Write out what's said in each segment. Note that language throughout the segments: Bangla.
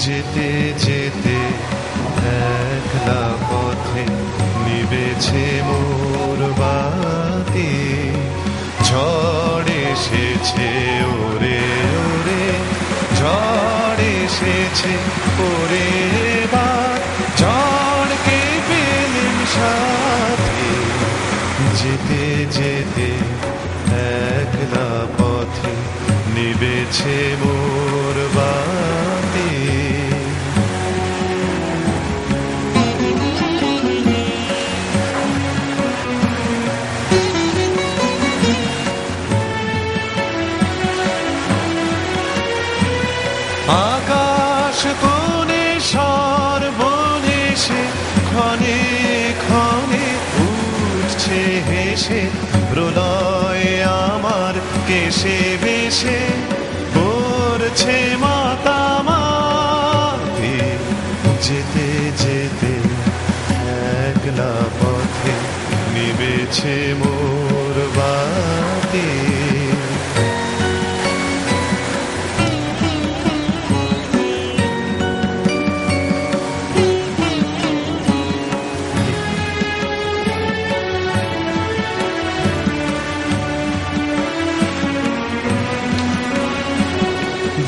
যেতে যেতে একলা পথে নিবেছে মোর বাতি। ঝড় এসেছে ওরে ওরে, ঝড় এসেছে ওরে এবার, ঝড়কে পেলেন সাথে। যেতে যেতে একলা পথে নিবেছে মোর বাতি। আকাশ কোণে সর্বনেশে ক্ষণে ক্ষণে উঠছে হেসে, প্রলয় আমার কেশে বেশে পড়ছে মাতামাতি। যেতে যেতে একলা পথে নিবেছে মোর বাতি।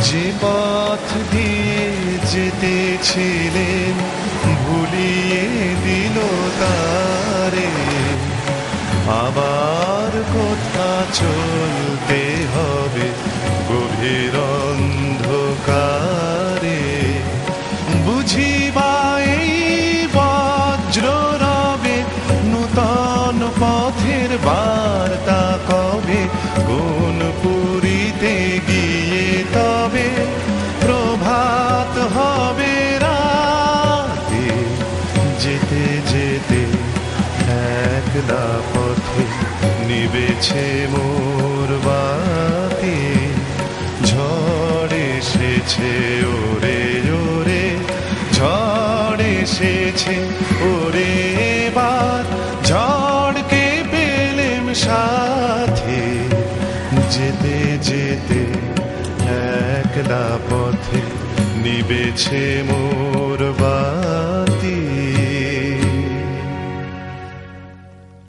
যে পথ দিয়ে যেতেছিলেন ভুলিয়ে দিল তারে, আবার কোথা চলতে হবে গভীর অন্ধকারে। বুঝিবা এই বজ্র রবে নূতন পথের বার্তা কবে, কোন পুরীতে গিয়ে তবে প্রভাত হবে রাতে। যেতে যেতে একলা পথে নিবেছে মোর বাতি। ঝড় এসেছে ওরে ওরে, ঝড় এসেছে ওরে এবার, ঝড়কে পেলেম সাথে। যেতে যেতে একলা পথে নিবেছে মোর বাতি।